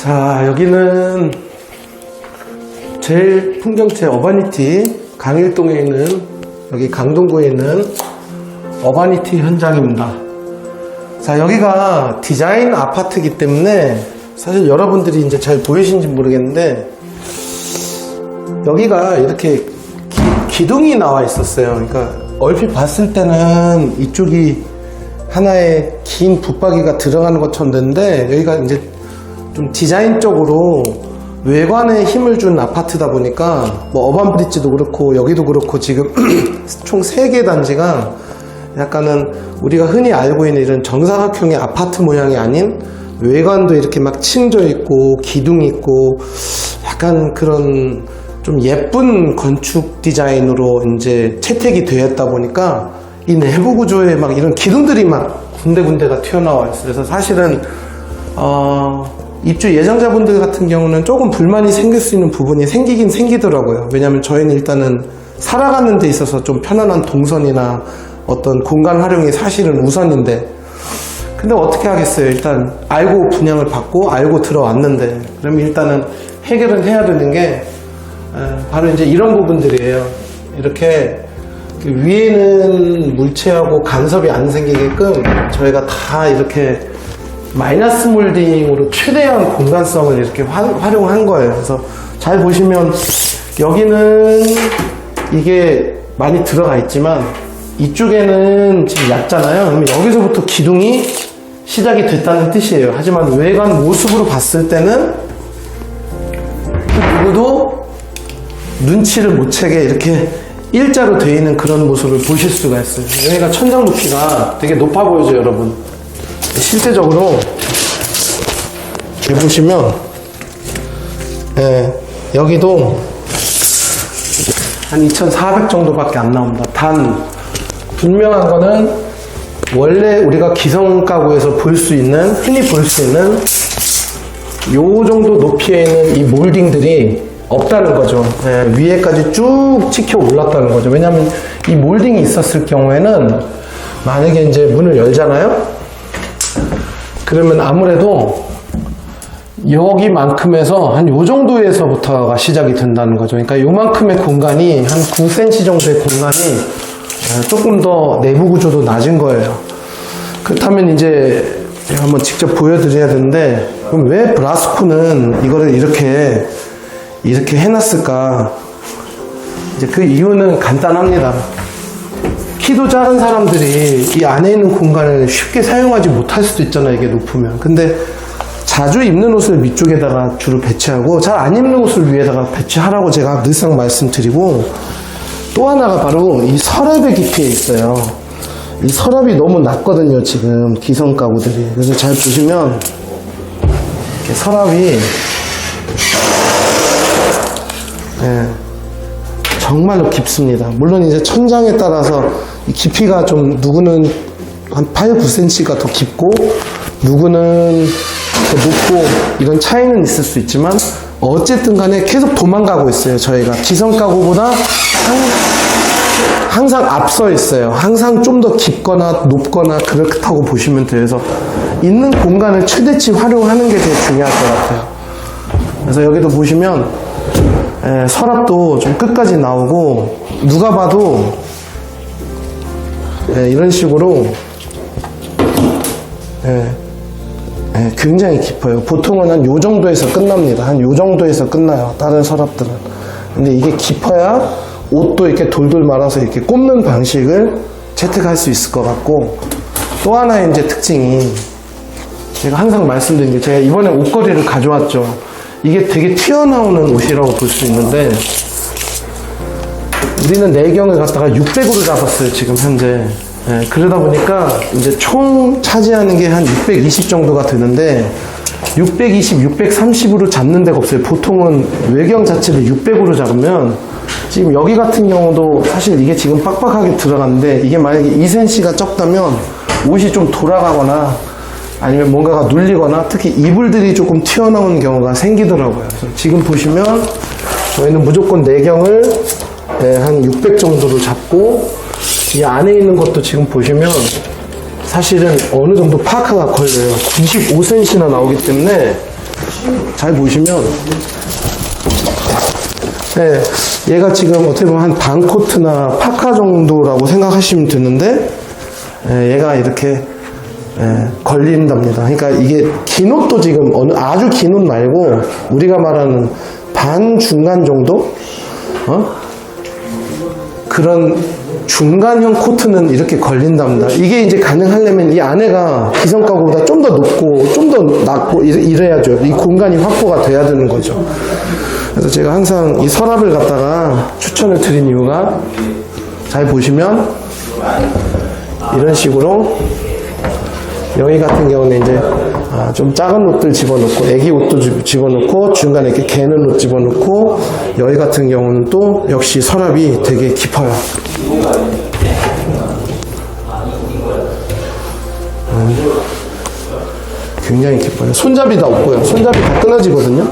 자, 여기는 제일 풍경채 어바니티 강일동에 있는, 여기 강동구에 있는 어바니티 현장입니다. 자, 여기가 디자인 아파트이기 때문에 사실 여러분들이 이제 잘 보이시는지 모르겠는데, 여기가 이렇게 기둥이 나와 있었어요. 그러니까 얼핏 봤을 때는 이쪽이 하나의 긴 붙박이가 들어가는 것처럼 됐는데, 여기가 이제 좀 디자인적으로 외관에 힘을 준 아파트다 보니까 뭐 어반브릿지도 그렇고 여기도 그렇고 지금 총 3개 단지가 약간은 우리가 흔히 알고 있는 이런 정사각형의 아파트 모양이 아닌, 외관도 이렇게 막 층져 있고 기둥이 있고 약간 그런 좀 예쁜 건축 디자인으로 이제 채택이 되었다 보니까 이 내부 구조에 막 이런 기둥들이 막 군데군데가 튀어나와 있어요. 그래서 사실은 입주 예정자분들 같은 경우는 조금 불만이 생길 수 있는 부분이 생기긴 생기더라고요. 왜냐하면 저희는 일단은 살아가는 데 있어서 좀 편안한 동선이나 어떤 공간 활용이 사실은 우선인데, 근데 어떻게 하겠어요. 일단 알고 분양을 받고 알고 들어왔는데, 그럼 일단은 해결은 해야 되는 게 바로 이제 이런 부분들이에요. 이렇게 위에는 물체하고 간섭이 안 생기게끔 저희가 다 이렇게 마이너스 몰딩으로 최대한 공간성을 이렇게 활용한 거예요. 그래서 잘 보시면 여기는 이게 많이 들어가 있지만 이쪽에는 지금 얕잖아요. 그러면 여기서부터 기둥이 시작이 됐다는 뜻이에요. 하지만 외관 모습으로 봤을 때는 누구도 눈치를 못 채게 이렇게 일자로 되어 있는 그런 모습을 보실 수가 있어요. 여기가 천장 높이가 되게 높아 보이죠, 여러분? 실제적으로 여기 보시면 여기도 한 2,400 정도밖에 안 나옵니다. 단 분명한 거는 원래 우리가 기성가구에서 볼 수 있는, 흔히 볼 수 있는 요 정도 높이에 있는 이 몰딩들이 없다는 거죠. 위에까지 쭉 찍혀 올랐다는 거죠. 왜냐하면 이 몰딩이 있었을 경우에는 만약에 이제 문을 열잖아요. 그러면 아무래도 여기만큼에서 한 요 정도에서부터가 시작이 된다는 거죠. 그러니까 요만큼의 공간이 한 9cm 정도의 공간이 조금 더 내부 구조도 낮은 거예요. 그렇다면 이제 제가 한번 직접 보여드려야 되는데, 그럼 왜 브라스코는 이거를 이렇게 해놨을까? 이제 그 이유는 간단합니다. 키도 작은 사람들이 이 안에 있는 공간을 쉽게 사용하지 못할 수도 있잖아요, 이게 높으면. 근데 자주 입는 옷을 밑쪽에다가 주로 배치하고 잘 안 입는 옷을 위에다가 배치하라고 제가 늘상 말씀드리고, 또 하나가 바로 이 서랍의 깊이에 있어요. 이 서랍이 너무 낮거든요, 지금 기성 가구들이. 그래서 잘 보시면 이렇게 서랍이 정말로 깊습니다. 물론 이제 천장에 따라서 이 깊이가 좀, 누구는 한 8, 9cm가 더 깊고 누구는 더 높고 이런 차이는 있을 수 있지만, 어쨌든 간에 계속 도망가고 있어요. 저희가 기성 가구보다 항상 앞서 있어요. 항상 좀 더 깊거나 높거나 그렇다고 보시면 돼요. 그래서 있는 공간을 최대치 활용하는 게 되게 중요할 것 같아요. 그래서 여기도 보시면 서랍도 좀 끝까지 나오고, 누가 봐도 이런 식으로 굉장히 깊어요. 보통은 한 요 정도에서 끝납니다. 한 요 정도에서 끝나요, 다른 서랍들은. 근데 이게 깊어야 옷도 이렇게 돌돌 말아서 이렇게 꼽는 방식을 채택할 수 있을 것 같고, 또 하나의 이제 특징이, 제가 항상 말씀드린 게, 제가 이번에 옷걸이를 가져왔죠. 이게 되게 튀어나오는 옷이라고 볼 수 있는데, 우리는 내경을 갖다가 600으로 잡았어요, 지금 현재. 그러다 보니까 이제 총 차지하는 게 한 620 정도가 되는데, 620, 630으로 잡는 데가 없어요. 보통은 외경 자체를 600으로 잡으면, 지금 여기 같은 경우도 사실 이게 지금 빡빡하게 들어갔는데, 이게 만약에 2cm가 적다면 옷이 좀 돌아가거나 아니면 뭔가가 눌리거나, 특히 이불들이 조금 튀어나오는 경우가 생기더라고요. 그래서 지금 보시면 저희는 무조건 내경을 한 600 정도로 잡고, 이 안에 있는 것도 지금 보시면 사실은 어느 정도 파카가 걸려요. 95cm나 나오기 때문에 잘 보시면 네, 얘가 지금 어떻게 보면 한 반 코트나 파카 정도라고 생각하시면 되는데 얘가 이렇게 걸린답니다. 그러니까 이게 긴 옷도 지금 아주 긴 옷 말고 우리가 말하는 반 중간 정도? 그런 중간형 코트는 이렇게 걸린답니다. 이게 이제 가능하려면 이 안에가 기성가구보다 좀 더 높고 좀 더 낮고 이래야죠. 이 공간이 확보가 돼야 되는 거죠. 그래서 제가 항상 이 서랍을 갖다가 추천을 드린 이유가 잘 보시면 이런 식으로 여기 같은 경우는 이제 좀 작은 옷들 집어넣고 애기 옷도 집어넣고 중간에 이렇게 개는 옷 집어넣고 여기 같은 경우는 또 역시 서랍이 되게 깊어요. 굉장히 깊어요. 손잡이도 없고요. 손잡이 다 끊어지거든요.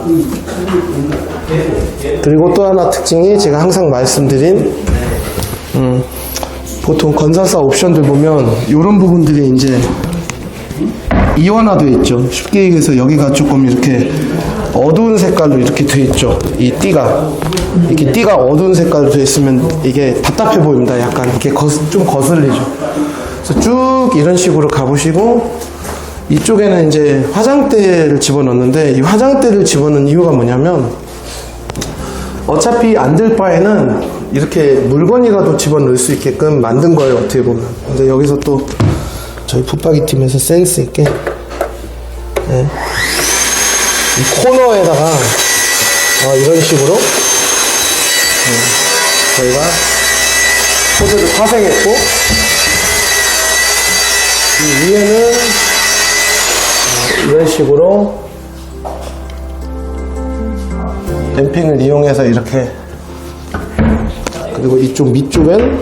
그리고 또 하나 특징이 제가 항상 말씀드린 보통 건설사 옵션들 보면 이런 부분들이 이제 이원화되어 있죠. 쉽게 얘기해서 여기가 조금 이렇게 어두운 색깔로 이렇게 되어 있죠. 이 띠가 이렇게 띠가 어두운 색깔로 되어 있으면 이게 답답해 보입니다. 약간 이렇게 좀 거슬리죠. 그래서 쭉 이런 식으로 가보시고 이쪽에는 이제 화장대를 집어넣는데 이 화장대를 집어넣는 이유가 뭐냐면 어차피 안 될 바에는 이렇게 물건이라도 집어넣을 수 있게끔 만든 거예요. 어떻게 보면. 근데 여기서 또 저희 붙박이 팀에서 센스 있게 이 코너에다가 이런 식으로 저희가 포즈를 파생했고 이 위에는 이런 식으로 댐핑을 이용해서 이렇게 그리고 이쪽 밑쪽엔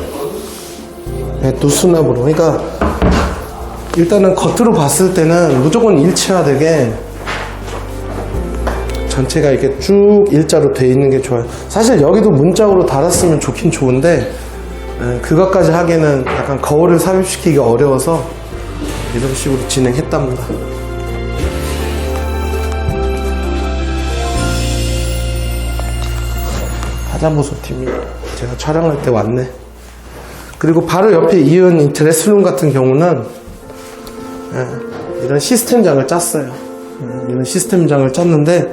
또 수납으로 그러니까 일단은 겉으로 봤을 때는 무조건 일체화되게 전체가 이렇게 쭉 일자로 돼 있는 게 좋아요. 사실 여기도 문짝으로 달았으면 좋긴 좋은데 그것까지 하기에는 약간 거울을 삽입시키기가 어려워서 이런 식으로 진행했답니다. 화장보소 팀이 제가 촬영할 때 왔네. 그리고 바로 옆에 이은 이 드레스룸 같은 경우는 이런 시스템장을 짰어요. 이런 시스템장을 짰는데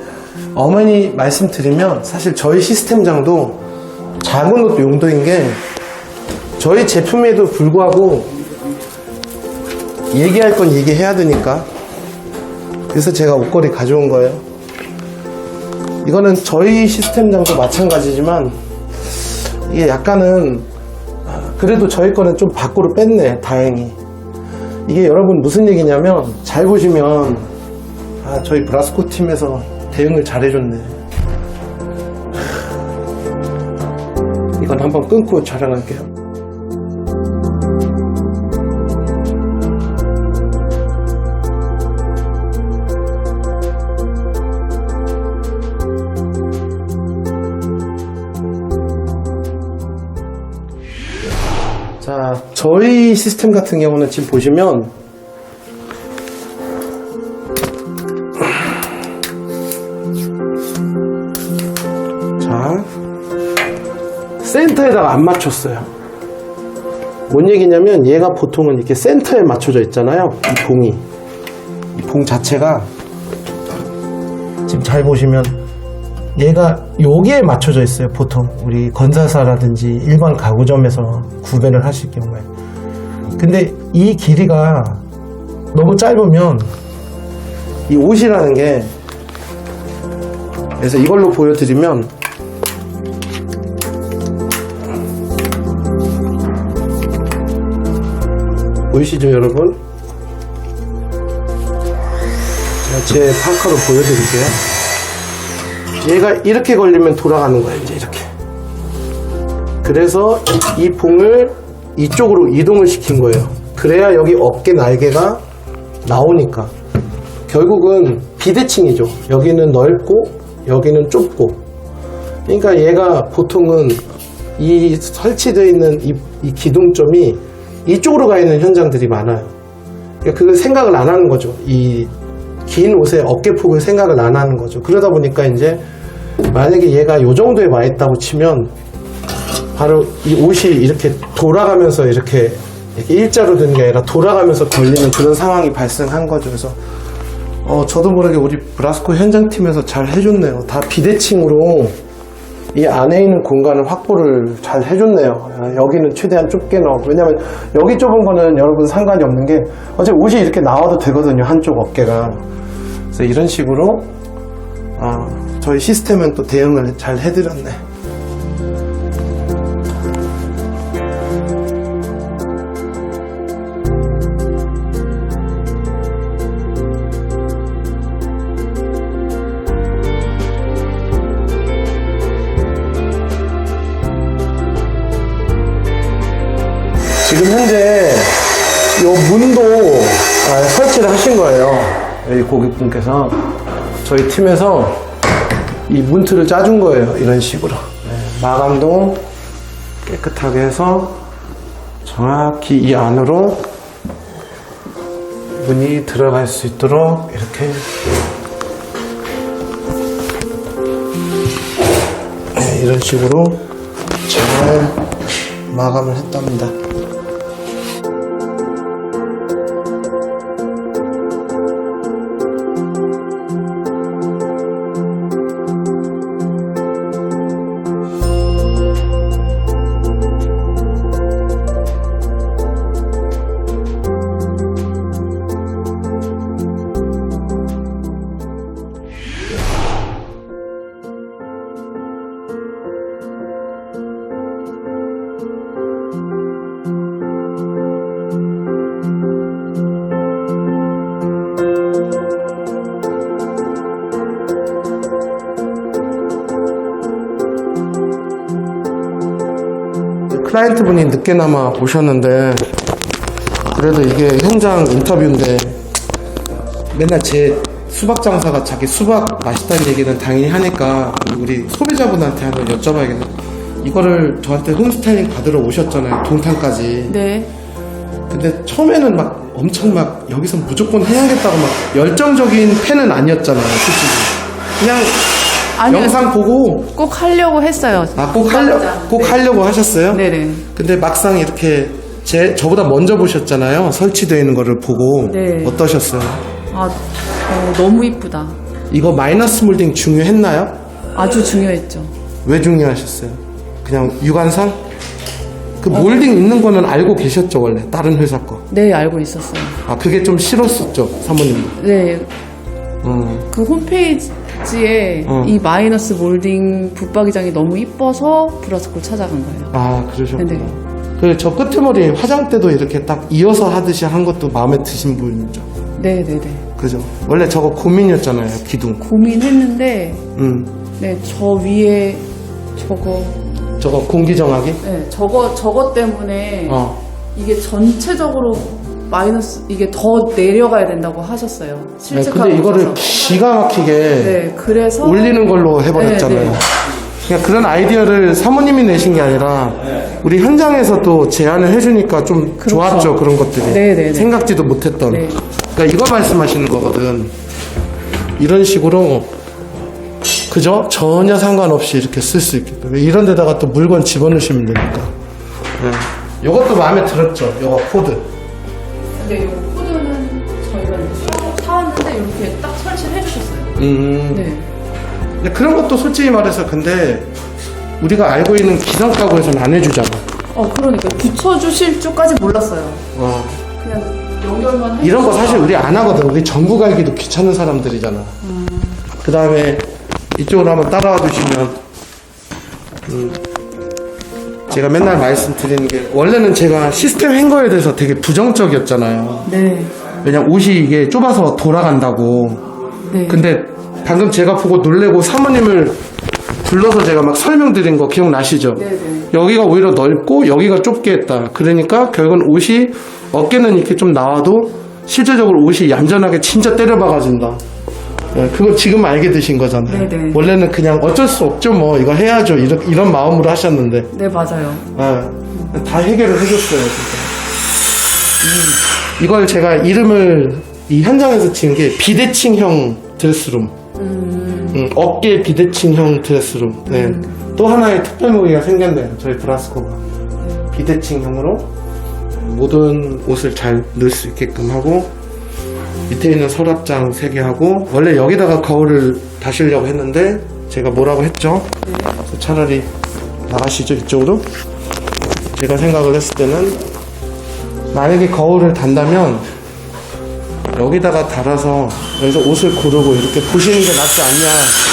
어머니 말씀드리면 사실 저희 시스템장도 작은 옷 용도인 게 저희 제품에도 불구하고 얘기할 건 얘기해야 되니까 그래서 제가 옷걸이 가져온 거예요. 이거는 저희 시스템장도 마찬가지지만 이게 약간은 그래도 저희 거는 좀 밖으로 뺐네. 다행히. 이게 여러분 무슨 얘기냐면 잘 보시면 저희 브라스코 팀에서 대응을 잘 해줬네. 이건 한번 끊고 촬영할게요. 자, 저희 시스템 같은 경우는 지금 보시면 자, 센터에다가 안 맞췄어요. 뭔 얘기냐면 얘가 보통은 이렇게 센터에 맞춰져 있잖아요. 이 봉이. 이 봉 자체가 지금 잘 보시면 얘가 여기에 맞춰져 있어요. 보통 우리 건설사라든지 일반 가구점에서 구매를 하실 경우에. 근데 이 길이가 너무 짧으면 이 옷이라는 게 그래서 이걸로 보여드리면 보이시죠 여러분? 제가 제 파카로 보여드릴게요. 얘가 이렇게 걸리면 돌아가는 거예요. 이제 이렇게. 그래서 이 봉을 이쪽으로 이동을 시킨 거예요. 그래야 여기 어깨 날개가 나오니까. 결국은 비대칭이죠. 여기는 넓고 여기는 좁고. 그러니까 얘가 보통은 이 설치되어 있는 이 기둥점이 이쪽으로 가 있는 현장들이 많아요. 그러니까 그걸 생각을 안 하는 거죠. 이 긴 옷의 어깨폭을 생각을 안 하는 거죠. 그러다 보니까 이제 만약에 얘가 요 정도에 와 있다고 치면 바로 이 옷이 이렇게 돌아가면서 이렇게 일자로 되는 게 아니라 돌아가면서 걸리는 그런 상황이 발생한 거죠. 그래서 저도 모르게 우리 브라스코 현장팀에서 잘 해줬네요. 다 비대칭으로 이 안에 있는 공간을 확보를 잘 해줬네요. 여기는 최대한 좁게 넣고, 왜냐면 여기 좁은 거는 여러분 상관이 없는 게 어차피 옷이 이렇게 나와도 되거든요, 한쪽 어깨가. 그래서 이런 식으로 저희 시스템은 또 대응을 잘 해드렸네. 지금 현재 요 문도 설치를 하신 거예요. 여기 고객분께서 저희 팀에서 이 문틀을 짜준 거예요. 이런 식으로 마감도 깨끗하게 해서 정확히 이 안으로 문이 들어갈 수 있도록 이렇게 이런 식으로 잘 마감을 했답니다. 클라이언트 분이 늦게나마 오셨는데, 그래도 이게 현장 인터뷰인데 맨날 제 수박 장사가 자기 수박 맛있다는 얘기는 당연히 하니까 우리 소비자분한테 한번 여쭤봐야겠네. 이거를 저한테 홈스타일링 받으러 오셨잖아요, 동탄까지. 네. 근데 처음에는 막 엄청 막 여기서 무조건 해야겠다고 막 열정적인 팬은 아니었잖아요, 솔직히. 그냥 아니요. 영상 보고 꼭 하려고 했어요. 꼭 하려고 하셨어요? 네네. 근데 막상 이렇게 저보다 먼저 보셨잖아요. 설치되어 있는 거를 보고. 네. 어떠셨어요? 너무 이쁘다. 이거 마이너스 몰딩 중요했나요? 아주 중요했죠. 왜 중요하셨어요? 그냥 육안상? 그 몰딩 있는 거는 알고 계셨죠, 원래? 다른 회사 거. 네, 알고 있었어요. 그게 좀 싫었었죠, 사모님? 네. 그 홈페이지에 이 마이너스 몰딩 붙박이장이 너무 이뻐서 브라스코를 찾아간 거예요. 그러셨구나. 네. 저 끄트머리 화장대도 이렇게 딱 이어서 하듯이 한 것도 마음에 드신 분이죠? 네네네. 그죠? 원래 저거 고민이었잖아요, 기둥. 고민했는데, 네, 저 위에 저거 공기정하기? 네, 저거 때문에 이게 전체적으로 마이너스, 이게 더 내려가야 된다고 하셨어요. 실측하고. 근데 이거를 있어서. 기가 막히게 네, 그래서 올리는 걸로 해버렸잖아요. 네, 네. 그냥 그런 아이디어를 사모님이 내신 게 아니라 우리 현장에서 또 제안을 해주니까 좀 그렇죠. 좋았죠, 그런 것들이. 네, 네, 네. 생각지도 못했던. 네. 그러니까 이거 말씀하시는 거거든. 이런 식으로, 그죠? 전혀 상관없이 이렇게 쓸 수 있게끔. 이런 데다가 또 물건 집어넣으시면 되니까. 이것도 마음에 들었죠, 이거 코드. 근데 이 코드는 저희가 사왔는데 이렇게 딱 설치를 해주셨어요. 네. 근데 그런 것도 솔직히 말해서 근데 우리가 알고 있는 기성가구에서는 안 해주잖아. 그러니까 붙여주실 줄까지 몰랐어요. 그냥 연결만 해. 이런 거 사실 우리 안 하거든. 우리 전구 갈기도 귀찮은 사람들이잖아. 그 다음에 이쪽으로 한번 따라와 주시면, 제가 맨날 말씀드리는 게, 원래는 제가 시스템 행거에 대해서 되게 부정적이었잖아요. 네. 왜냐면 옷이 이게 좁아서 돌아간다고. 네. 근데 방금 제가 보고 놀래고 사모님을 불러서 제가 막 설명드린 거 기억나시죠? 네네. 여기가 오히려 넓고 여기가 좁게 했다. 그러니까 결국은 옷이 어깨는 이렇게 좀 나와도 실제적으로 옷이 얌전하게 진짜 때려박아준다. 그거 지금 알게 되신 거잖아요. 네네. 원래는 그냥 어쩔 수 없죠, 뭐 이거 해야죠, 이런 마음으로 하셨는데. 네, 맞아요. 다 해결을 해줬어요, 진짜. 이걸 제가 이름을 이 현장에서 지은 게 비대칭형 드레스룸. 어깨 비대칭형 드레스룸. 네. 또 하나의 특별 무기가 생겼네요. 저희 브라스코가. 비대칭형으로 모든 옷을 잘 넣을 수 있게끔 하고, 밑에 있는 서랍장 3개 하고, 원래 여기다가 거울을 다시려고 했는데 제가 뭐라고 했죠? 그래서 차라리 나가시죠, 이쪽으로. 제가 생각을 했을 때는 만약에 거울을 단다면 여기다가 달아서 여기서 옷을 고르고 이렇게 보시는 게 낫지 않냐.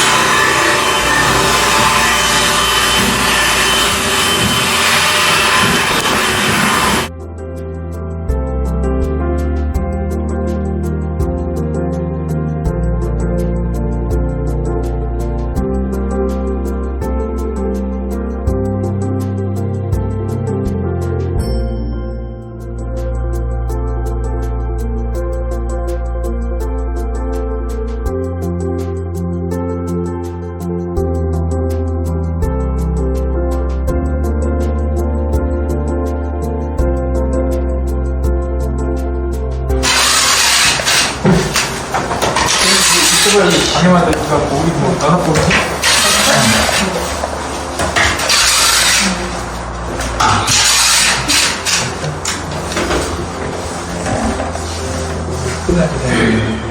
방해만 되니까 목이 뭐 나갔거든. 끝났네.